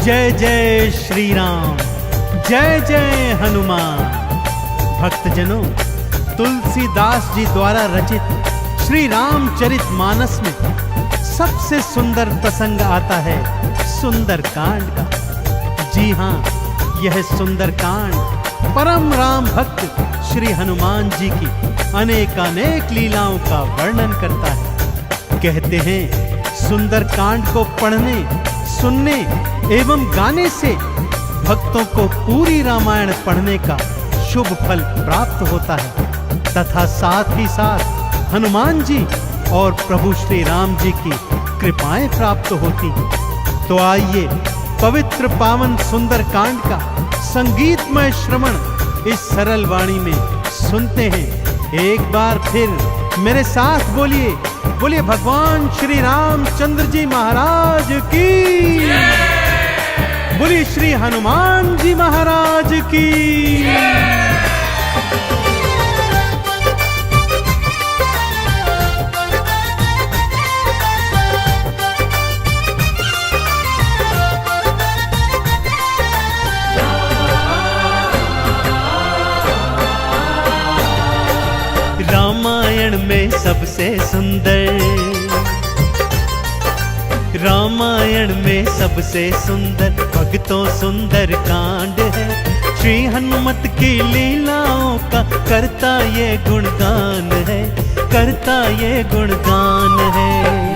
जय जय श्री राम, जय जय हनुमान। भक्तजनों, तुलसीदास जी द्वारा रचित श्री रामचरित मानस में सबसे सुंदर प्रसंग आता है सुंदर कांड का। जी हाँ, यह सुंदर कांड परम राम भक्त श्री हनुमान जी की अनेकानेक लीलाओं का वर्णन करता है। कहते हैं सुंदर कांड को पढ़ने, सुनने एवं गाने से भक्तों को पूरी रामायण पढ़ने का शुभ फल प्राप्त होता है तथा साथ ही साथ हनुमान जी और प्रभु श्री राम जी की कृपाएं प्राप्त होती हैं। तो आइए पवित्र पावन सुंदर कांड का संगीतमय श्रवण इस सरल वाणी में सुनते हैं। एक बार फिर मेरे साथ बोलिए, बोलिए भगवान श्री रामचंद्र जी महाराज की, बोलिए श्री हनुमान जी महाराज की। रामायण में सबसे सुंदर, रामायण में सबसे सुंदर भक्तों सुंदर कांड है। श्री हनुमत की लीलाओं का करता ये गुणगान है, करता ये गुणगान है।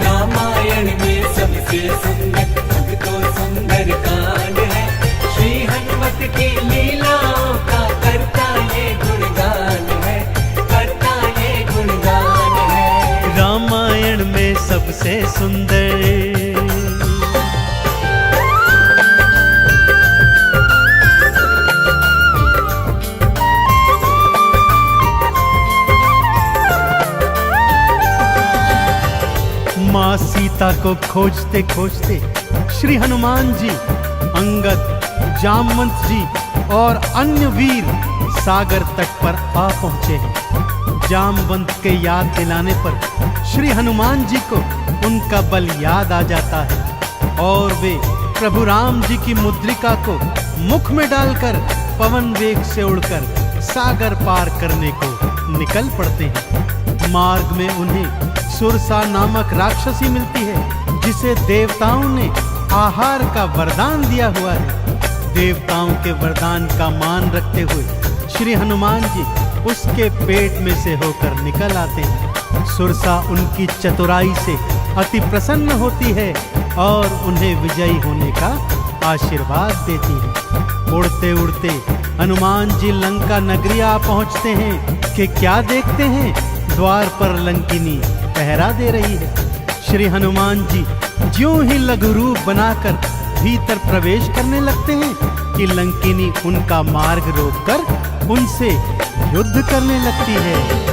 रामायण में सबसे सुंदर भक्तों सुंदर कांड है। श्री हनुमत की लीलाओं का करता ये गुणगान है, करता ये गुणगान है। रामायण में सबसे सुंदर। माँ सीता को खोजते खोजते श्री हनुमान जी, अंगद, जामवंत जी और अन्य वीर सागर तट पर आ पहुंचे हैं। जामवंत के याद दिलाने पर श्री हनुमान जी को उनका बल याद आ जाता है और वे प्रभु राम जी की मुद्रिका को मुख में डालकर पवन वेग से उड़कर सागर पार करने को निकल पड़ते हैं। मार्ग में उन्हें सुरसा नामक राक्षसी मिलती है जिसे देवताओं ने आहार का वरदान दिया हुआ है। देवताओं के वरदान का मान रखते हुए श्री हनुमान जी उसके पेट में से होकर निकल आते हैं। सुरसा उनकी चतुराई से अति प्रसन्न होती है और उन्हें विजयी होने का आशीर्वाद देती है। उड़ते उड़ते हनुमान जी लंका नगरी आ पहुंचते हैं कि क्या देखते हैं, द्वार पर लंकिनी पहरा दे रही है। श्री हनुमान जी ज्यों ही लघु रूप बनाकर भीतर प्रवेश करने लगते हैं कि लंकिनी उनका मार्ग रोककर उनसे युद्ध करने लगती है।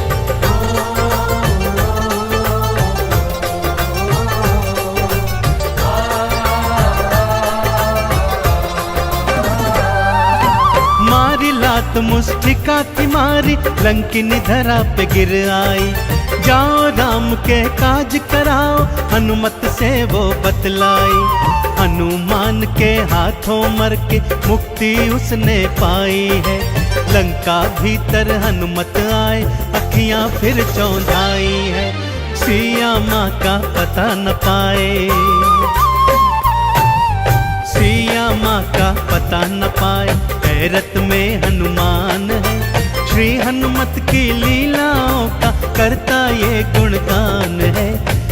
मारी लात मुष्टिका थी मारी, लंकिनी धरा पे गिर आई। जाओ राम के काज कराओ, हनुमत से वो बतलाई। हनुमान के हाथों मर के मुक्ति उसने पाई है। लंका भीतर हनुमत आए, अखियां फिर चौंधाई है। सिया माँ का पता न पाए, सिया माँ का पता न पाए। हैरत में हनुमान है, श्री हनुमत की लीलाओं का करता ये गुणगान है,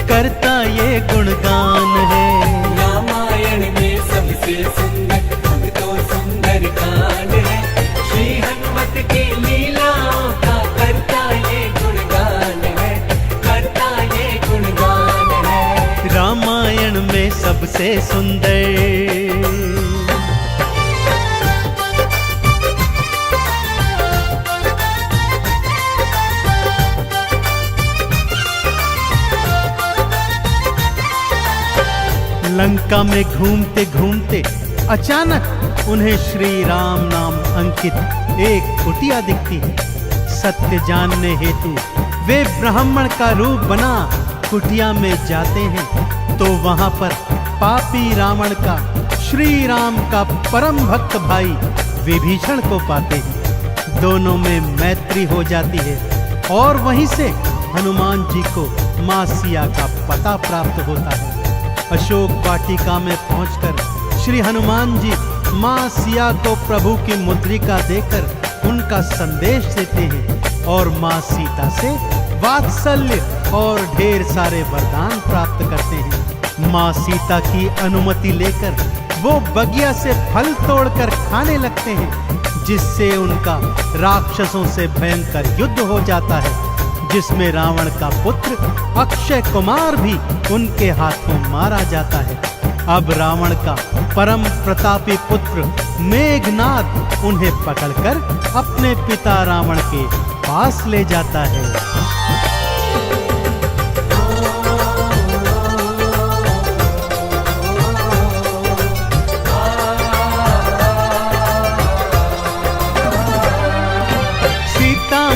करता ये गुणगान है। रामायण में सबसे सुंदर भक्तों सुंदर कांड है। श्री हनुमत की लीलाओं का करता ये गुणगान है, करता ये गुणगान है। रामायण में सबसे सुंदर। लंका में घूमते घूमते अचानक उन्हें श्री राम नाम अंकित एक कुटिया दिखती है। सत्य जानने हेतु वे ब्राह्मण का रूप बना कुटिया में जाते हैं तो वहां पर पापी रावण का श्री राम का परम भक्त भाई विभीषण को पाते हैं। दोनों में मैत्री हो जाती है और वहीं से हनुमान जी को मां सिया का पता प्राप्त होता है। अशोक वाटिका में पहुंचकर श्री हनुमान जी मां सिया को प्रभु की मुद्रिका देकर उनका संदेश देते हैं और मां सीता से वात्सल्य और ढेर सारे वरदान प्राप्त करते हैं। मां सीता की अनुमति लेकर वो बगिया से फल तोड़कर खाने लगते हैं, जिससे उनका राक्षसों से भयंकर युद्ध हो जाता है, जिसमें रावण का पुत्र अक्षय कुमार भी उनके हाथों मारा जाता है। अब रावण का परम प्रतापी पुत्र मेघनाद उन्हें पकड़कर अपने पिता रावण के पास ले जाता है।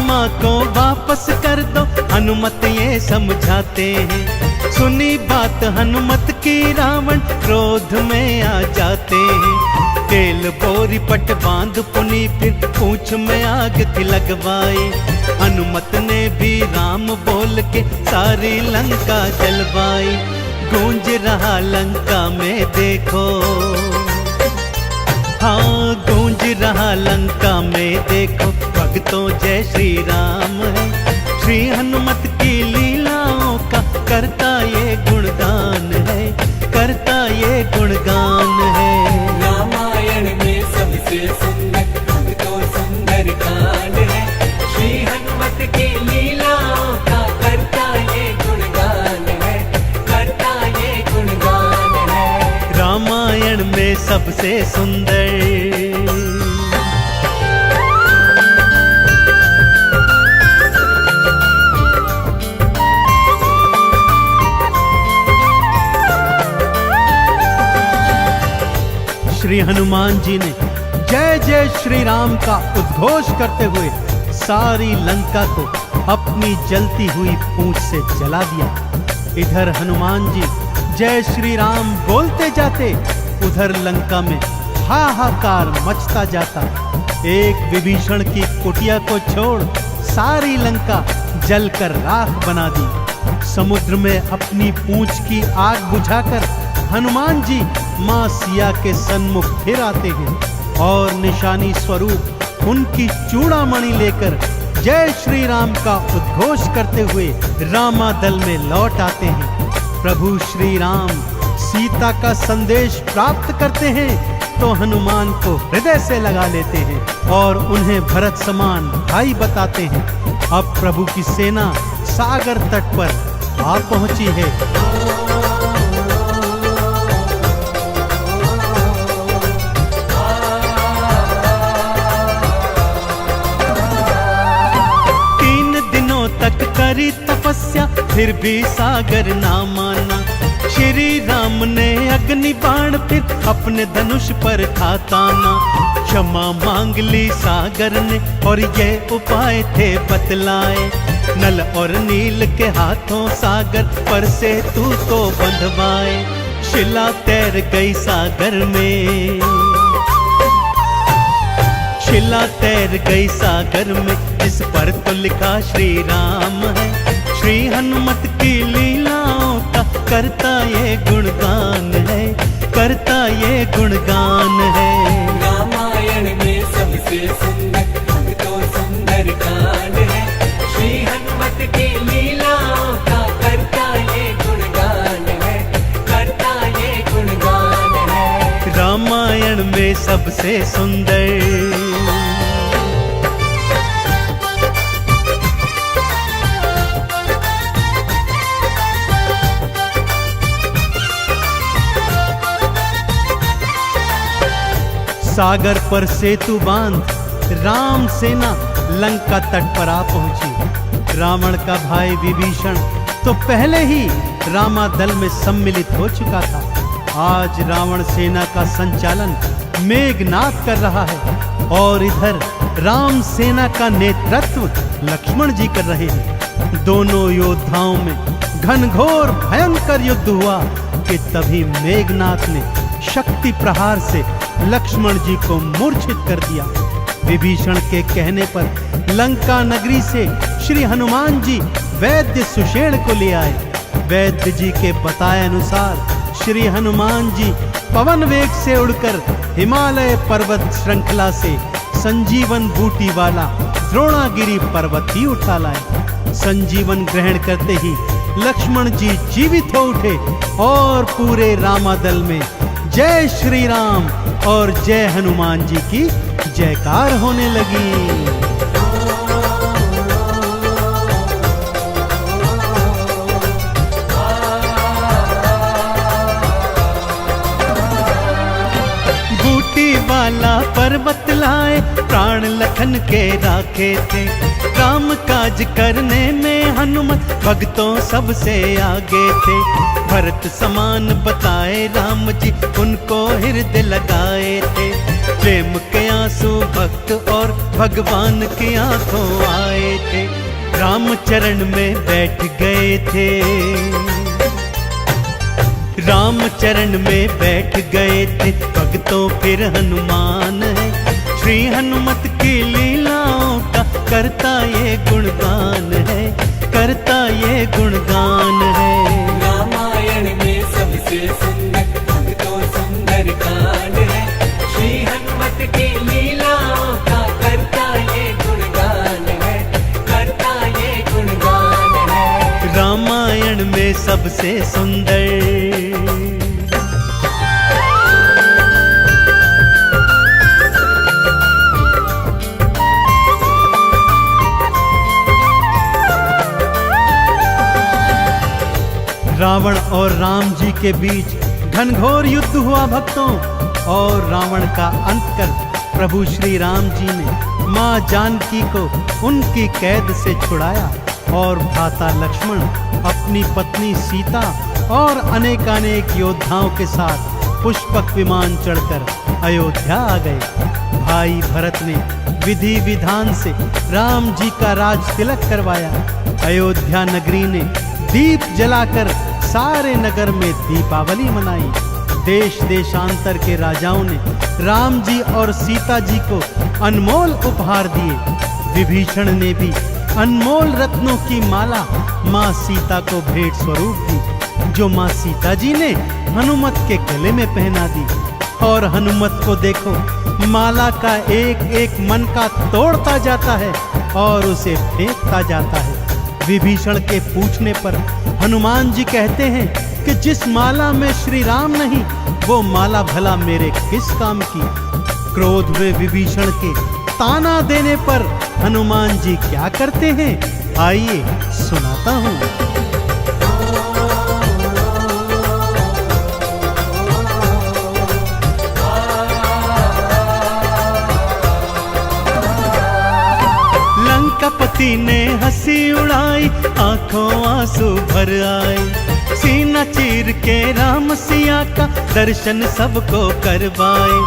माँ को वापस कर दो, हनुमत ये समझाते हैं। सुनी बात हनुमत की रावण क्रोध में आ जाते हैं। तेल बोरी पट बांध पुनी फिर पूंछ में आग थी लगवाई। हनुमत ने भी राम बोल के सारी लंका जलवाई। गूंज रहा लंका में देखो, हाँ गूंज रहा लंका में देखो, भक्तों जय श्री राम है। श्री हनुमत की लीलाओं का करता ये गुणगान है, करता ये गुणगान है। रामायण में सबसे सुंदर तो सुंदर कांड है। श्री हनुमत की लीलाओं का करता ये गुणगान है, करता ये गुणगान है। रामायण में सबसे सुंदर श्री हनुमान जी ने जय जय श्री राम का उद्घोष करते हुए सारी लंका को अपनी जलती हुई पूंछ से जला दिया। इधर हनुमान जी जय श्री राम बोलते जाते, उधर लंका में हाहाकार मचता जाता। एक विभीषण की कुटिया को छोड़ सारी लंका जलकर राख बना दी। समुद्र में अपनी पूंछ की आग बुझाकर हनुमान जी मां सिया के सन्मुख फिर आते हैं और निशानी स्वरूप उनकी चूड़ामणि लेकर जय श्री राम का उद्घोष करते हुए रामादल में लौट आते हैं। प्रभु श्री राम सीता का संदेश प्राप्त करते हैं तो हनुमान को हृदय से लगा लेते हैं और उन्हें भरत समान भाई बताते हैं। अब प्रभु की सेना सागर तट पर आ पहुंची है। तक करी तपस्या फिर भी सागर ना माना। श्री राम ने अग्नि बाण फिर अपने धनुष पर था ताना। क्षमा मांग ली सागर ने और ये उपाय थे बतलाए। नल और नील के हाथों सागर पर से तू तो बंधवाए। शिला तैर गई सागर में, शिला तैर गई सागर में, जिस पर तो लिखा श्री राम है। श्री हनुमत की लीलाओं का करता ये गुणगान है, करता ये गुणगान है। रामायण में सबसे सुंदर तो सुंदर कांड है। श्री हनुमत की लीलाओं का करता ये गुणगान है, करता ये गुणगान है। रामायण में सबसे सुंदर सागर पर सेतु बांध राम सेना लंका तट पर आ पहुंची। रावण का भाई विभीषण तो पहले ही रामादल में सम्मिलित हो चुका था। आज रावण सेना का संचालन मेघनाद कर रहा है और इधर राम सेना का नेतृत्व लक्ष्मण जी कर रहे हैं। दोनों योद्धाओं में घनघोर भयंकर युद्ध हुआ कि तभी मेघनाद ने शक्ति प्रहार से लक्ष्मण जी को मूर्छित कर दिया। विभीषण के कहने पर लंका नगरी से श्री हनुमान जी वैद्य सुषेण को ले आए। वैद्य जी के बताए अनुसार श्री हनुमान जी पवन वेग से उड़कर हिमालय पर्वत श्रृंखला से संजीवन बूटी वाला द्रोणागिरी पर्वत ही उठा लाए। संजीवन ग्रहण करते ही लक्ष्मण जी जीवित हो उठे और पूरे रामादल में जय श्री राम और जय हनुमान जी की जयकार होने लगी। वाला पर्वत लाए प्राण लखन के राखे थे। राम काज करने में हनुमत भक्तों सबसे आगे थे। भरत समान बताए राम जी उनको हृदय लगाए थे। प्रेम के आंसू भक्त और भगवान की आंखों आए थे। राम चरण में बैठ गए थे। राम चरण में बैठ गए थे भक्तों फिर हनुमान है। श्री हनुमत की लीलाओं का करता ये गुणगान है, करता ये गुणगान है। रामायण में सबसे सुंदर भक्तों सुंदर कांड है। श्री हनुमत की लीलाओं का करता ये गुणगान है, करता ये गुणगान है। रामायण में सबसे सुंदर रावण और राम जी के बीच घनघोर युद्ध हुआ भक्तों, और रावण का अंत कर प्रभु श्री राम जी ने मां जानकी को उनकी कैद से छुड़ाया और भ्राता लक्ष्मण अपनी पत्नी सीता और अनेकानेक योद्धाओं के साथ पुष्पक विमान चढ़कर अयोध्या आ गए। भाई भरत ने विधि विधान से राम जी का राज तिलक करवाया। अयोध्या नगरी ने दीप जलाकर सारे नगर में दीपावली मनाई। देश देशांतर के राजाओं ने राम जी और सीता जी को अनमोल उपहार दिए। विभीषण ने भी अनमोल रत्नों की माला मां सीता को भेंट स्वरूप दी, जो मां सीता जी ने हनुमत के गले में पहना दी। और हनुमत को देखो, माला का एक एक मन का तोड़ता जाता है और उसे फेंकता जाता है। विभीषण के पूछने पर हनुमान जी कहते हैं कि जिस माला में श्री राम नहीं, वो माला भला मेरे किस काम की। क्रोध में विभीषण के ताना देने पर हनुमान जी क्या करते हैं, आइए सुनाता हूं। लंकापति ने हंसी उड़ाई, आंखों आंसू भर आए। सीना चीर के राम सिया का दर्शन सबको करवाए।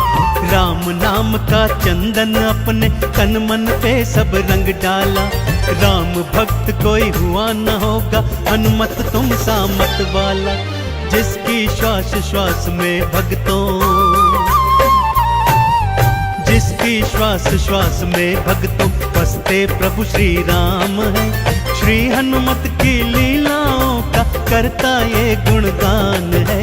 राम नाम का चंदन अपने तन मन पे सब रंग डाला। राम भक्त कोई हुआ न होगा, हनुमत तुम सा मत वाला। जिसकी श्वास श्वास में भक्तों, जिसकी श्वास श्वास में भक्तों बसते प्रभु श्री राम है। श्री हनुमत की लीलाओं का करता ये गुणगान है,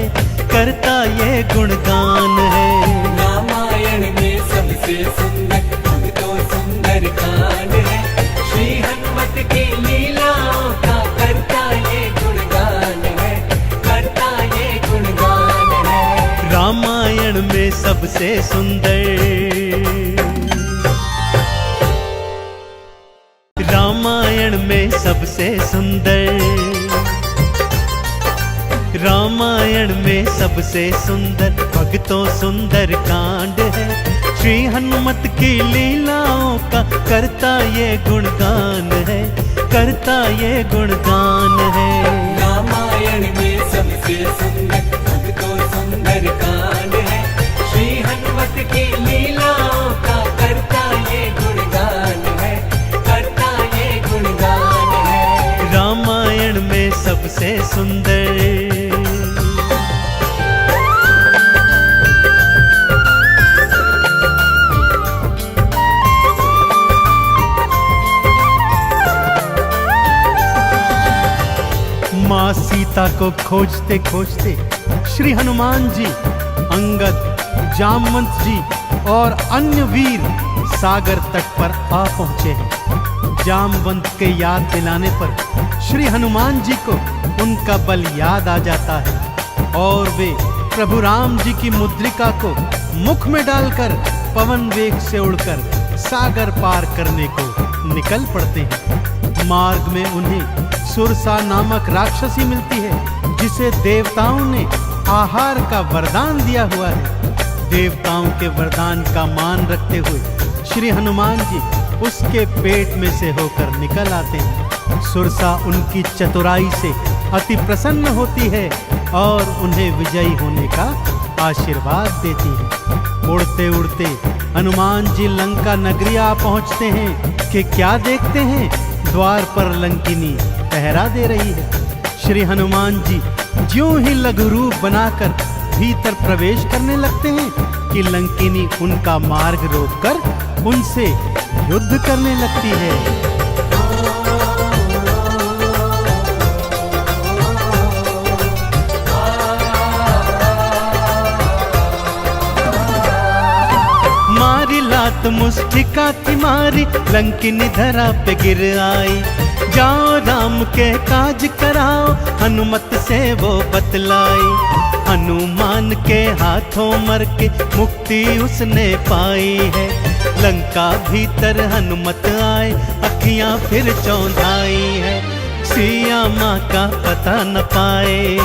करता ये गुणगान है। रामायण में सबसे सुंदर भक्तों सुंदर कांड है। श्री हनुमत की लीलाओं का करता ये गुणगान है, करता ये गुणगान है। रामायण में सबसे सुंदर, रामायण में सबसे सुंदर, रामायण में सबसे सुंदर भक्तों सुंदर कांड है। श्री हनुमत की लीलाओं का करता ये गुणगान है, करता ये गुणगान है। रामायण में सबसे सुंदर भक्तों सुंदर कांड है। श्री हनुमत की लीलाओं का करता ये गुणगान है, करता ये गुणगान है। रामायण में सबसे सुंदर, सीता को खोजते खोजते श्री हनुमान जी, अंगद, जामवंत जी और अन्य वीर सागर तट पर आ पहुंचे हैं। जामवंत के याद दिलाने पर श्री हनुमान जी को उनका बल याद आ जाता है और वे प्रभु राम जी की मुद्रिका को मुख में डालकर पवन वेग से उड़कर सागर पार करने को निकल पड़ते हैं। मार्ग में उन्हें सुरसा नामक राक्षसी मिलती है, जिसे देवताओं ने आहार का वरदान दिया हुआ है। देवताओं के वरदान का मान रखते हुए श्री हनुमान जी उसके पेट में से होकर निकल आते हैं। सुरसा उनकी चतुराई से अति प्रसन्न होती है और उन्हें विजयी होने का आशीर्वाद देती है। उड़ते उड़ते हनुमान जी लंका नगरी आ पहुंचते हैं कि क्या देखते हैं, द्वार पर लंकिनी पहरा दे रही है। श्री हनुमान जी ज्यों ही लघु रूप बनाकर भीतर प्रवेश करने लगते हैं कि लंकिनी उनका मार्ग रोककर उनसे युद्ध करने लगती है। लात मुस्टिका की मारी लंकिनी धरा पे गिर आई। जाओ राम के काज कराओ हनुमत से वो बतलाई। हनुमान के हाथों मर के मुक्ति उसने पाई है। लंका भीतर हनुमत आए अखियां फिर चौंधाई है। सिया माँ का पता न पाए,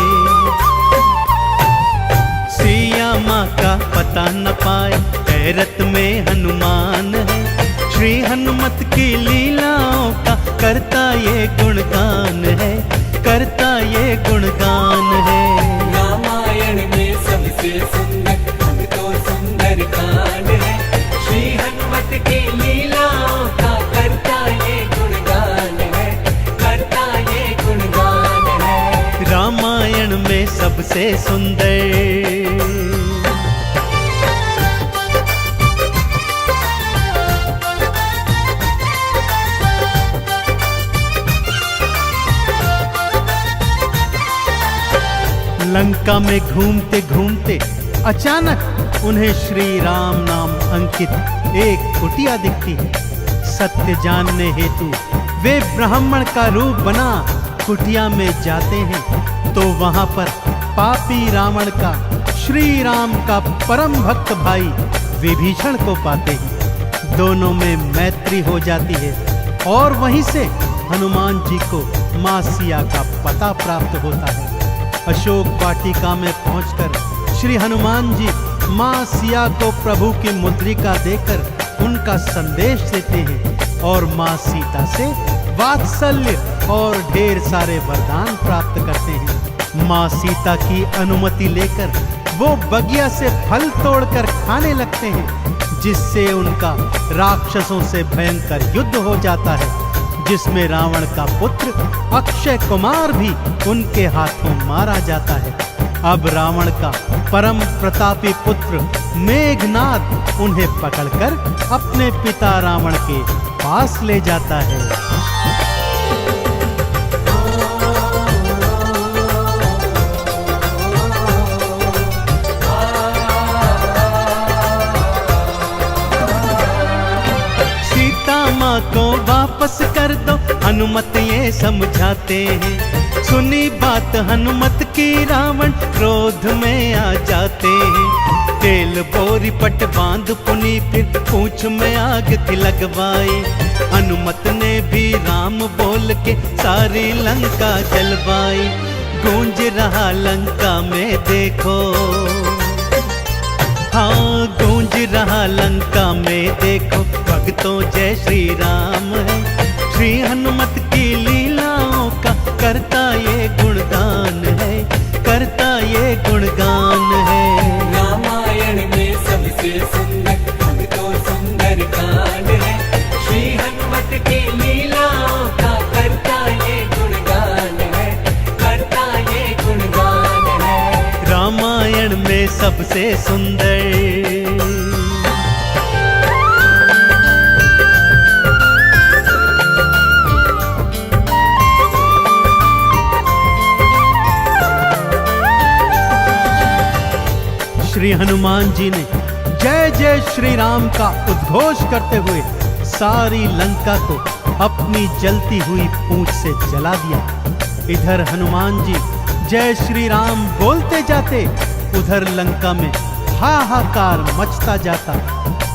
सिया माँ का पता न पाए। हैरत में हनुमान है, श्री हनुमत की लीलाओं का करता ये गुणगान है, करता ये गुणगान है। रामायण में सबसे सुंदर अब तो सुंदर कांड है। श्री हनुमत की लीलाओं का करता ये गुणगान है, करता ये गुणगान है। रामायण में सबसे सुंदर लंका में घूमते घूमते अचानक उन्हें श्री राम नाम अंकित एक कुटिया दिखती है। सत्य जानने हेतु वे ब्राह्मण का रूप बना कुटिया में जाते हैं तो वहां पर पापी रावण का श्री राम का परम भक्त भाई विभीषण को पाते हैं। दोनों में मैत्री हो जाती है और वहीं से हनुमान जी को मां सिया का पता प्राप्त होता है। अशोक वाटिका में पहुंचकर श्री हनुमान जी मां सिया को प्रभु की मुद्रिका देकर उनका संदेश देते हैं और मां सीता से वात्सल्य और ढेर सारे वरदान प्राप्त करते हैं। मां सीता की अनुमति लेकर वो बगिया से फल तोड़कर खाने लगते हैं, जिससे उनका राक्षसों से भयंकर युद्ध हो जाता है, जिसमें रावण का पुत्र अक्षय कुमार भी उनके हाथों मारा जाता है। अब रावण का परम प्रतापी पुत्र मेघनाद उन्हें पकड़कर अपने पिता रावण के पास ले जाता है। को वापस कर दो हनुमत ये समझाते हैं। सुनी बात हनुमत की रावण क्रोध में आ जाते हैं। तेल बोरी पट बांध पुनी फिर पूंछ में आग थी लगवाई। हनुमत ने भी राम बोल के सारी लंका जलवाई। गूंज रहा लंका में देखो, हाँ गूंज रहा लंका में देखो, भक्तों जय श्री राम है। श्री हनुमत की लीलाओं का करता ये गुणगान है, करता ये गुणगान है। रामायण में सबसे सुंदर अब तो सुंदर कांड है। श्री हनुमत की लीलाओं का करता ये गुणगान है, करता ये गुणगान है। रामायण में सबसे सुंदर श्री हनुमान जी ने जय जय श्री राम का उद्घोष करते हुए सारी लंका को अपनी जलती हुई पूंछ से जला दिया। इधर हनुमान जी जय श्री राम बोलते जाते, उधर लंका में हाहाकार मचता जाता।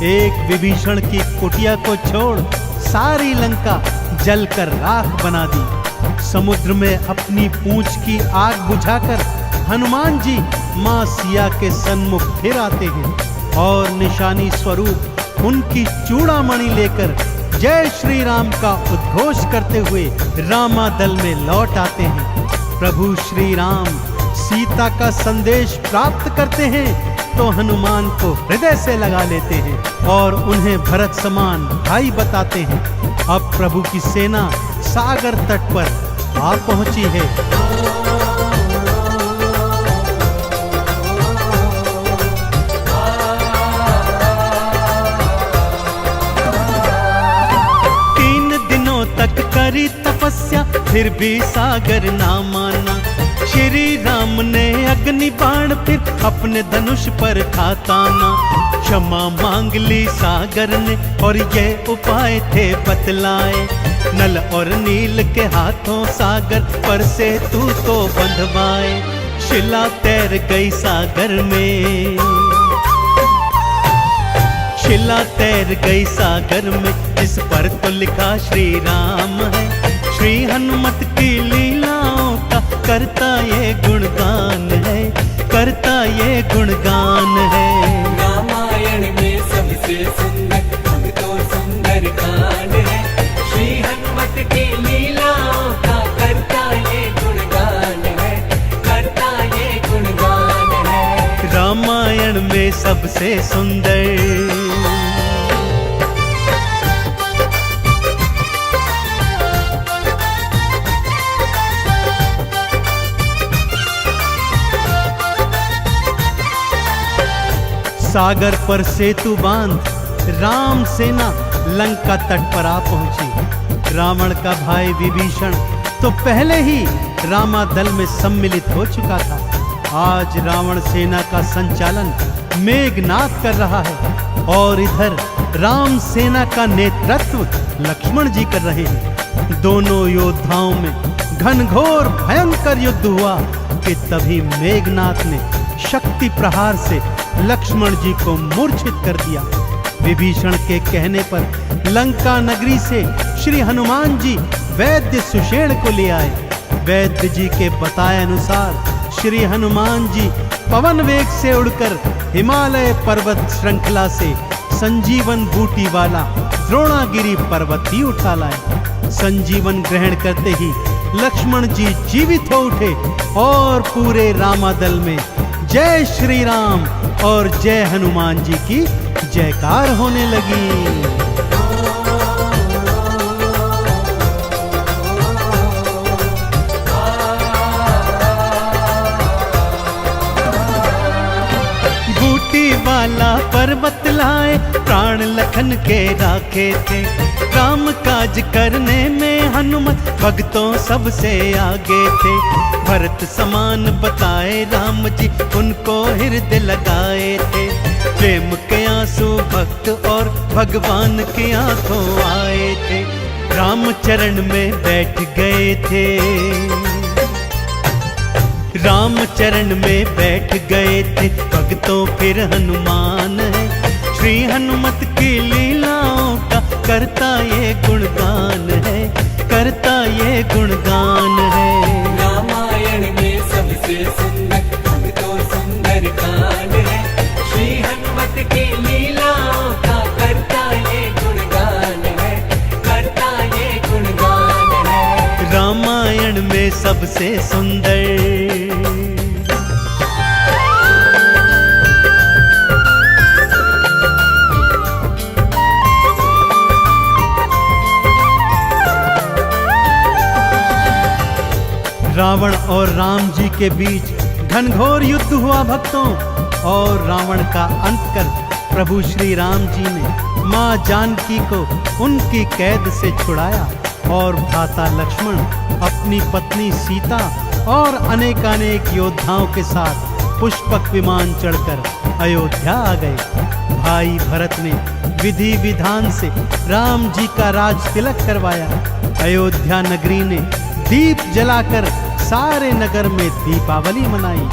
एक विभीषण की कुटिया को छोड़ सारी लंका जलकर राख बना दी। समुद्र में अपनी पूंछ की आग बुझाकर हनुमान जी मां सिया के सन्मुख फिर आते हैं और निशानी स्वरूप उनकी चूड़ामणि लेकर जय श्री राम का उद्घोष करते हुए रामादल में लौट आते हैं। प्रभु श्री राम सीता का संदेश प्राप्त करते हैं तो हनुमान को हृदय से लगा लेते हैं और उन्हें भरत समान भाई बताते हैं। अब प्रभु की सेना सागर तट पर आ पहुंची है। तक करी तपस्या फिर भी सागर ना माना। श्री राम ने अग्नि बाण फिर अपने धनुष पर खाताना। क्षमा मांग ली सागर ने और ये उपाय थे बतलाए। नल और नील के हाथों सागर पर से तू तो बंधवाए। शिला तैर गई सागर में, शिला तैर गई सागर में, जिस पर तो लिखा श्री राम है। श्री हनुमत की लीलाओं का करता ये गुणगान है, करता ये गुणगान है। रामायण में सबसे सुंदर भक्तों सुंदर कांड है। श्री हनुमत की लीलाओं का करता ये गुणगान है, करता ये गुणगान है। रामायण में सबसे सुंदर सागर पर सेतु बांध राम सेना लंका तट पर आ पहुंची। रावण का भाई विभीषण तो पहले ही रामादल में सम्मिलित हो चुका था। आज रावण सेना का संचालन मेघनाद कर रहा है और इधर राम सेना का नेतृत्व लक्ष्मण जी कर रहे हैं। दोनों योद्धाओं में घनघोर भयंकर युद्ध हुआ कि तभी मेघनाद ने शक्ति प्रहार से लक्ष्मण जी को मूर्छित कर दिया। विभीषण के कहने पर लंका नगरी से श्री हनुमान जी वैद्य सुषेण को ले आए। वैद्य जी के बताए अनुसार श्री हनुमान जी पवन वेग से उड़कर हिमालय पर्वत श्रृंखला से संजीवन बूटी वाला द्रोणागिरी पर्वत ही उठा लाए। संजीवन ग्रहण करते ही लक्ष्मण जी जीवित हो उठे और पूरे रामादल में जय श्री राम और जय हनुमान जी की जयकार होने लगी। बूटी वाला पर्वत लाए प्राण लखन के राखे थे। राम काज करने में हनुमत भक्तों सबसे आगे थे। भरत समान बताए राम जी उनको हृदय लगाए थे। प्रेम के आंसू भक्त और भगवान की आंखों आए थे। राम चरण में बैठ गए थे, राम चरण में बैठ गए थे भक्तों फिर हनुमान है। श्री हनुमत की लीलाओं का करता ये गुणगान है, करता ये गुणगान है। रामायण में सबसे सुंदर भक्तों सुंदर कांड है। श्री हनुमत की लीलाओं का करता ये गुणगान है, करता ये गुणगान है। रामायण में सबसे सुंदर रावण और राम जी के बीच घनघोर युद्ध हुआ भक्तों, और रावण का अंत कर प्रभु श्री राम जी ने मां जानकी को उनकी कैद से छुड़ाया और भ्राता लक्ष्मण अपनी पत्नी सीता और अनेकानेक योद्धाओं के साथ पुष्पक विमान चढ़कर अयोध्या आ गए। भाई भरत ने विधि विधान से राम जी का राज तिलक करवाया। अयोध्या नगरी ने दीप जलाकर सारे नगर में दीपावली मनाई।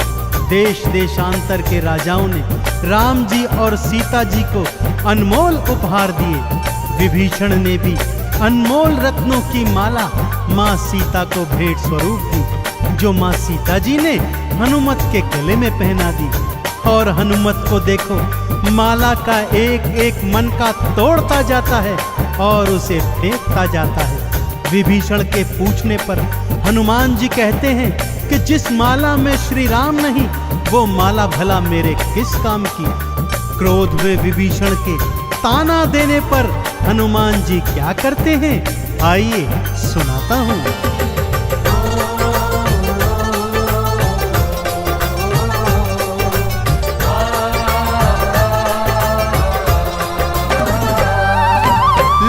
देश देशांतर के राजाओं ने राम जी और सीता जी को अनमोल उपहार दिए। विभीषण ने भी अनमोल रत्नों की माला माँ सीता को भेंट स्वरूप दी, जो माँ सीता जी ने हनुमत के गले में पहना दी। और हनुमत को देखो, माला का एक एक मन का तोड़ता जाता है और उसे फेंकता जाता है। विभीषण के पूछने पर हनुमान जी कहते हैं कि जिस माला में श्री राम नहीं, वो माला भला मेरे किस काम की। क्रोध में विभीषण के ताना देने पर हनुमान जी क्या करते हैं, आइए सुनाता हूँ।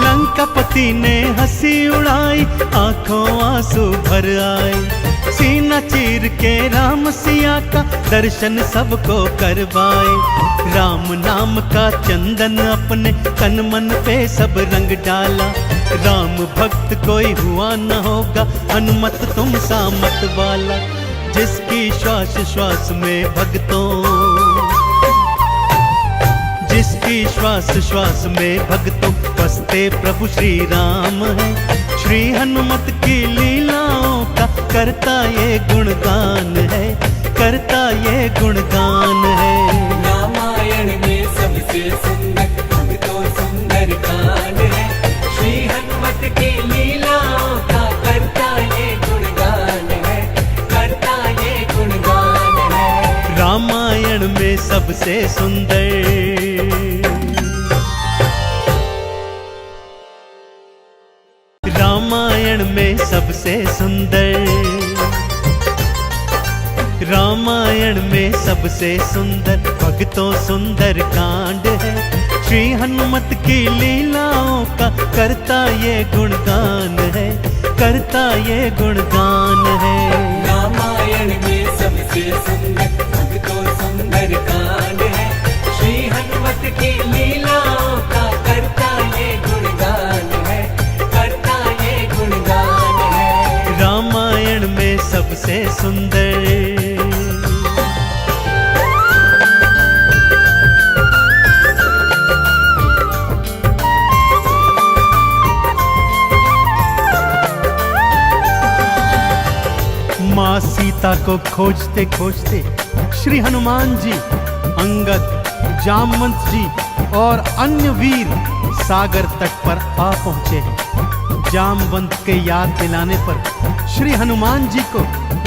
लंकापति ने हंसी उड़ाई, आंखों आंसू भर आए। सीना चीर के राम सिया का दर्शन सबको करवाए। राम नाम का चंदन अपने तन मन पे सब रंग डाला। राम भक्त कोई हुआ न होगा, हनुमत तुम सा मत वाला। जिसकी श्वास श्वास में भक्तों, जिसकी श्वास श्वास में भक्तों बसते प्रभु श्री राम है। श्री हनुमत की लीलाओं का करता ये गुणगान है, करता ये गुणगान है। रामायण में सबसे सुंदर अब तो सुंदर कांड है। श्री हनुमत की लीलाओं का करता ये गुणगान है, करता ये गुणगान है। रामायण में सबसे सुंदर, रामायण में सबसे सुंदर, रामायण में सबसे सुंदर भक्तों सुंदर कांड है। श्री हनुमत की लीलाओं का करता ये गुणगान है, करता ये गुणगान है। रामायण में सबसे सुंदर अब तो सुंदर कांड है। श्री हनुमत की लीलाओं का करता ये गुणगान है, करता ये गुणगान है। रामायण में सबसे सुंदर। माँ सीता को खोजते खोजते श्री हनुमान जी, अंगद, जामवंत जी और अन्य वीर सागर तट पर आ पहुंचे हैं। जामवंत के याद दिलाने पर श्री हनुमान जी को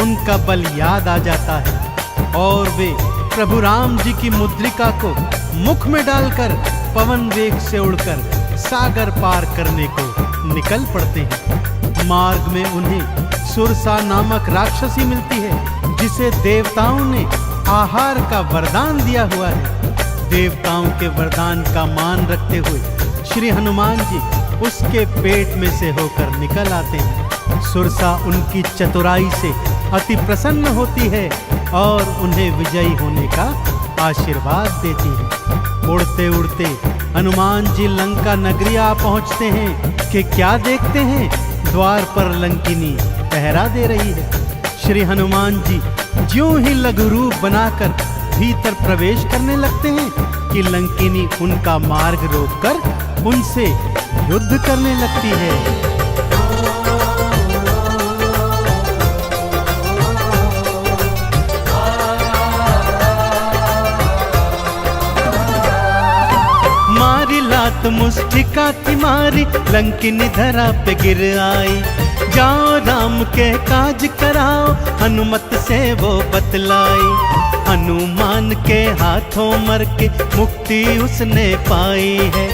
उनका बल याद आ जाता है और वे प्रभु राम जी की मुद्रिका को मुख में डालकर पवन वेग से उड़कर सागर पार करने को निकल पड़ते हैं। मार्ग में उन्हें सुरसा नामक राक्षसी मिलती है, जिसे देवताओं ने आहार का वरदान दिया हुआ है। देवताओं के वरदान का मान रखते हुए श्री हनुमान जी उसके पेट में से होकर निकल आते हैं। सुरसा उनकी चतुराई से अति प्रसन्न होती है और उन्हें विजयी होने का आशीर्वाद देती है। उड़ते उड़ते हनुमान जी लंका नगरी आ पहुंचते हैं कि क्या देखते हैं, द्वार पर लंकिनी पहरा दे रही है। श्री हनुमान जी ज्यों ही लघु रूप बनाकर भीतर प्रवेश करने लगते हैं कि लंकिनी उनका मार्ग रोककर उनसे युद्ध करने लगती है। मारी लात मुष्टिका की मारी, लंकिनी धरा पे गिर आई। जाओ राम के काज कराओ, हनुमत से वो बतलाई। हनुमान के हाथों मर के मुक्ति उसने पाई है।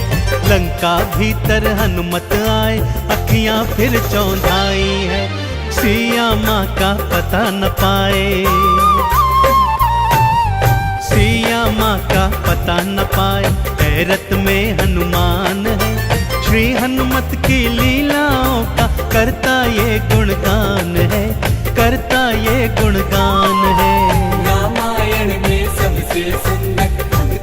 लंका भीतर हनुमत आए, अखियां फिर चौंधाई है। सिया माँ का पता न पाए, सिया माँ का पता न पाए। हैरत में हनुमान है, श्री हनुमत की लीलाओं का करता ये गुणगान है, करता ये गुणगान है। रामायण में सबसे सुंदर अब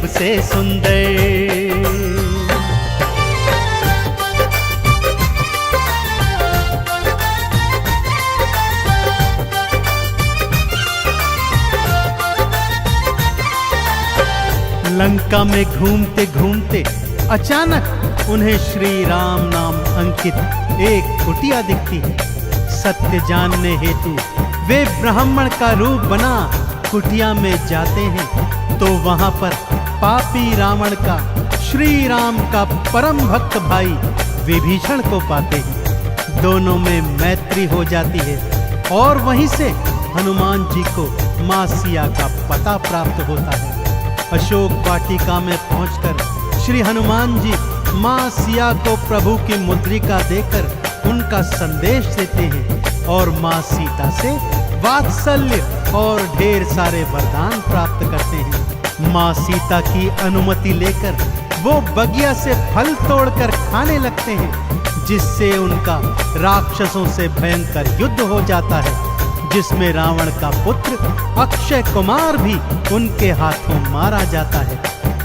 सबसे सुंदर। लंका में घूमते घूमते अचानक उन्हें श्री राम नाम अंकित एक कुटिया दिखती है। सत्य जानने हेतु वे ब्राह्मण का रूप बना कुटिया में जाते हैं तो वहां पर पापी रावण का श्री राम का परम भक्त भाई विभीषण को पाते हैं। दोनों में मैत्री हो जाती है और वहीं से हनुमान जी को मां सिया का पता प्राप्त होता है। अशोक वाटिका में पहुंचकर श्री हनुमान जी मां सिया को प्रभु की मुद्रिका देकर उनका संदेश देते हैं और मां सीता से वात्सल्य और ढेर सारे वरदान प्राप्त करते हैं। मां सीता की अनुमति लेकर वो बगिया से फल तोड़कर खाने लगते हैं, जिससे उनका राक्षसों से भयंकर युद्ध हो जाता है, जिसमें रावण का पुत्र अक्षय कुमार भी उनके हाथों मारा जाता है।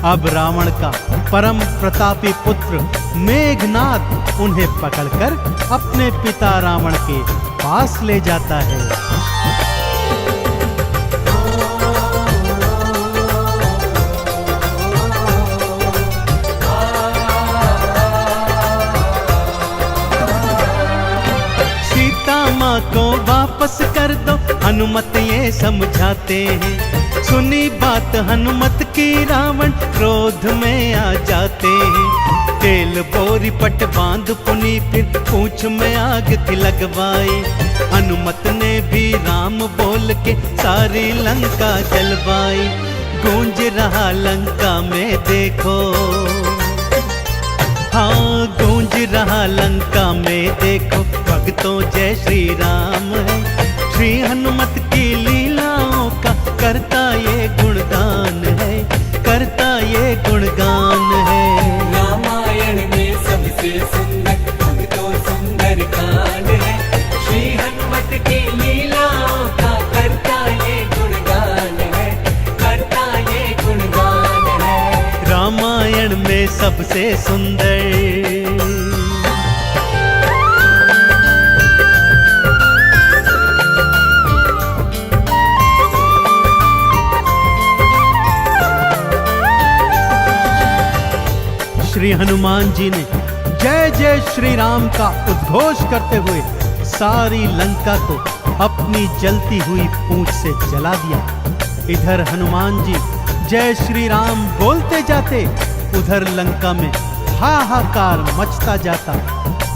अब रावण का परम प्रतापी पुत्र मेघनाद उन्हें पकड़कर अपने पिता रावण के पास ले जाता है। माँ को वापस कर दो हनुमत ये समझाते हैं। सुनी बात हनुमत की रावण क्रोध में आ जाते हैं। तेल बोरी पट बांध पुनी फिर पूंछ में आग की लगवाई। हनुमत ने भी राम बोल के सारी लंका जलवाई। गूंज रहा लंका में देखो, हाँ गूंज रहा लंका में देखो, भक्तों जय श्री राम है। श्री हनुमत की लीलाओं का करता ये गुणगान है, करता ये गुणगान है। रामायण में सबसे सुंदर भक्तों सुंदर कांड है। श्री हनुमत की लीलाओं का करता ये गुणगान है, करता ये गुणगान है। रामायण में सबसे सुंदर। श्री हनुमान जी ने जय जय श्री राम का उद्घोष करते हुए सारी लंका को अपनी जलती हुई पूंछ से जला दिया। इधर हनुमान जी जय श्री राम बोलते जाते, उधर लंका में हाहाकार मचता जाता।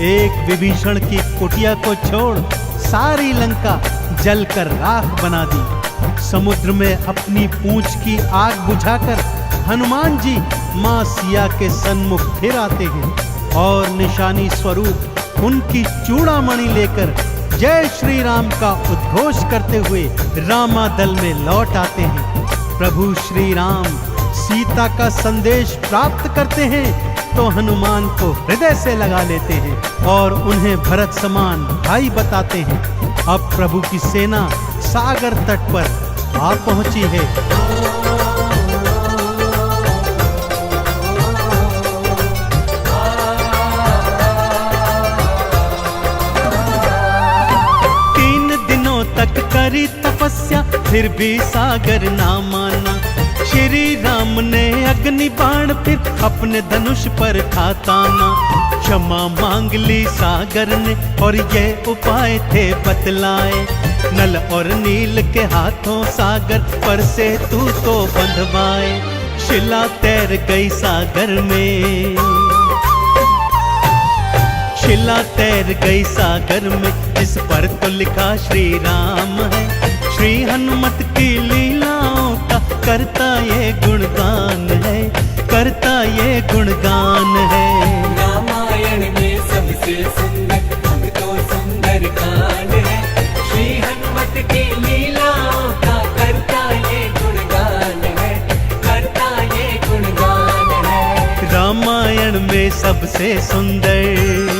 एक विभीषण की कुटिया को छोड़ सारी लंका जलकर राख बना दी। समुद्र में अपनी पूंछ की आग बुझाकर हनुमान जी मां सिया के सन्मुख फिर आते हैं और निशानी स्वरूप उनकी चूड़ामणि लेकर जय श्री राम का उद्घोष करते हुए रामादल में लौट आते हैं। प्रभु श्री राम सीता का संदेश प्राप्त करते हैं तो हनुमान को हृदय से लगा लेते हैं और उन्हें भरत समान भाई बताते हैं। अब प्रभु की सेना सागर तट पर आ पहुंची है। तक करी तपस्या फिर भी सागर ना माना। श्री राम ने अग्नि बाण फिर अपने धनुष पर खाताना। क्षमा मांग ली सागर ने और ये उपाय थे बतलाए। नल और नील के हाथों सागर पर से तू तो बंधवाए। शिला तैर गई सागर में, शिला तैर गई सागर में, जिस पर तो लिखा श्री राम है। श्री हनुमत की लीलाओं का करता ये गुणगान है, करता ये गुणगान है। रामायण में सबसे सुंदर भक्तों सुंदर कांड है। श्री हनुमत की लीलाओं का करता ये गुणगान है, करता ये गुणगान है। रामायण में सबसे सुंदर।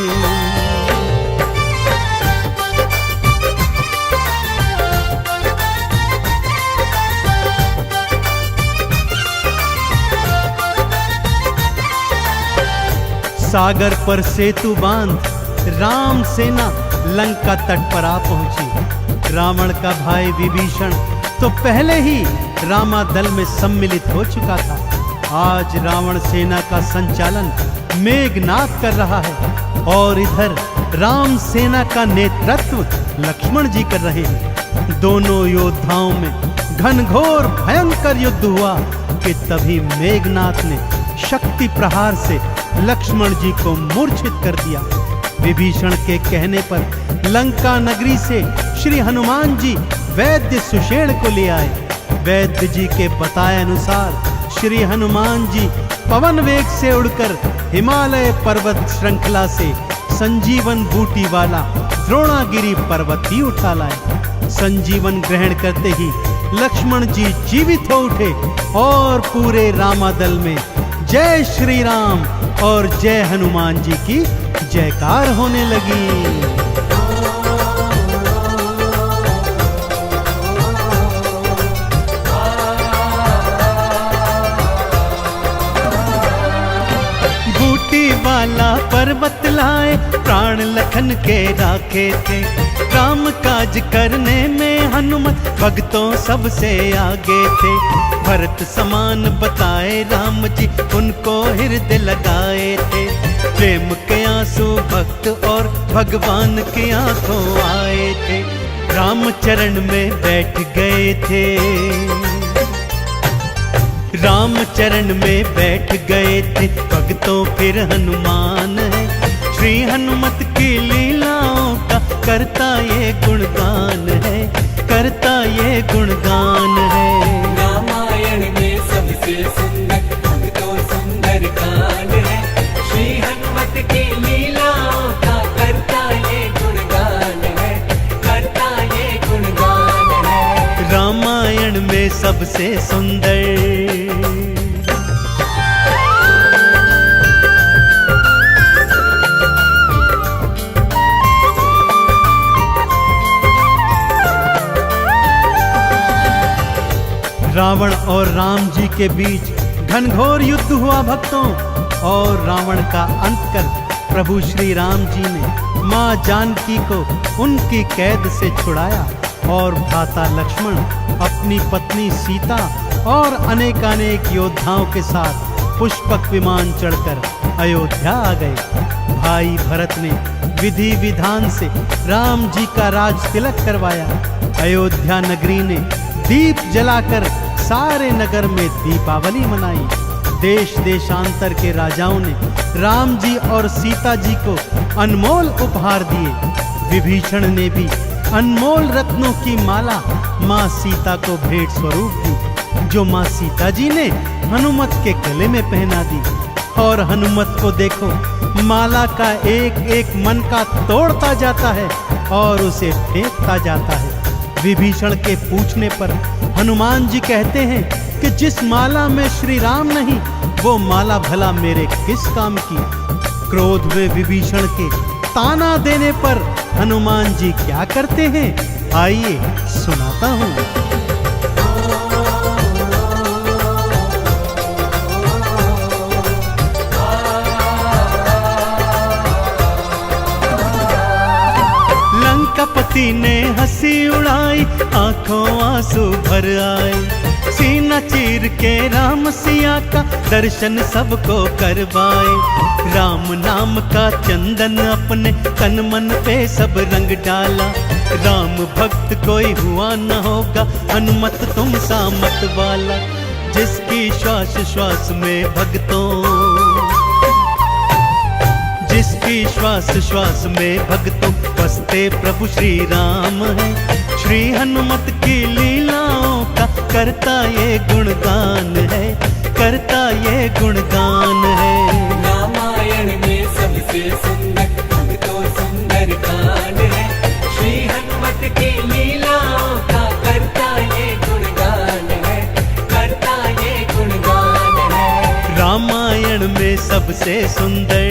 सागर पर सेतु बांध राम सेना लंका तट पर आ पहुंची। रावण का भाई विभीषण तो पहले ही रामादल में सम्मिलित हो चुका था। आज रावण सेना का संचालन मेघनाद कर रहा है और इधर राम सेना का नेतृत्व लक्ष्मण जी कर रहे हैं। दोनों योद्धाओं में घनघोर भयंकर युद्ध हुआ कि तभी मेघनाद ने शक्ति प्रहार से लक्ष्मण जी को मूर्छित कर दिया। विभीषण के कहने पर लंका नगरी से श्री हनुमान जी वैद्य सुषेण को ले आए। वैद्य जी के बताए अनुसार श्री हनुमान जी पवन वेग से उड़कर हिमालय पर्वत श्रृंखला से संजीवन बूटी वाला द्रोणागिरी पर्वत ही उठा लाए। संजीवन ग्रहण करते ही लक्ष्मण जी जीवित हो उठे और पूरे रामादल में जय श्री राम और जय हनुमान जी की जयकार होने लगी। वाला पर्वत लाए प्राण लखन के राखे थे। राम काज करने में हनुमत भक्तों सबसे आगे थे। भरत समान बताए राम जी उनको हृदय लगाए थे। प्रेम के आंसू भक्त और भगवान की आंखों आए थे। राम चरण में बैठ गए थे। राम चरण में बैठ गए थे भक्तों फिर हनुमान है। श्री हनुमत की लीलाओं का करता ये गुणगान है, करता ये गुणगान है। रामायण में सबसे सुंदर भक्तों सुंदर कांड है। श्री हनुमत की लीलाओं का करता ये गुणगान है, करता ये गुणगान है। रामायण में सबसे सुंदर रावण और राम जी के बीच घनघोर युद्ध हुआ भक्तों। और रावण का अंत कर प्रभु श्री राम जी ने मां जानकी को उनकी कैद से छुड़ाया और भ्राता लक्ष्मण अपनी पत्नी सीता और अनेकानेक योद्धाओं के साथ पुष्पक विमान चढ़कर अयोध्या आ गए। भाई भरत ने विधि विधान से राम जी का राज तिलक करवाया। अयोध्या नगरी ने दीप जलाकर सारे नगर में दीपावली मनाई। देश देशांतर के राजाओं ने राम जी और सीता जी को अनमोल उपहार दिए। विभीषण ने भी अनमोल रत्नों की माला माँ सीता को भेंट स्वरूप दी, जो माँ सीता जी ने हनुमत के गले में पहना दी। और हनुमत को देखो, माला का एक एक मन का तोड़ता जाता है और उसे फेंकता जाता है। विभीषण के पूछने पर हनुमान जी कहते हैं कि जिस माला में श्री राम नहीं, वो माला भला मेरे किस काम की। क्रोध में विभीषण के ताना देने पर हनुमान जी क्या करते हैं, आइए सुनाता हूँ। लंकापति ने हंसी उड़ाई, आंखों आंसू भर आए। सीना चीर के राम सिया का दर्शन सबको करवाए। राम नाम का चंदन अपने तन मन पे सब रंग डाला। राम भक्त कोई हुआ न होगा, हनुमत तुम सा मत वाला। जिसकी श्वास श्वास में भक्तों, जिसकी श्वास श्वास में भक्तों बसते प्रभु श्री राम है। श्री हनुमत की लीलाओं का करता ये गुणगान है, करता ये गुणगान है। रामायण में सबसे सुंदर भक्तों सुंदर कांड है। श्री हनुमत की लीलाओं का करता ये गुणगान है, करता ये गुणगान है। रामायण में सबसे सुंदर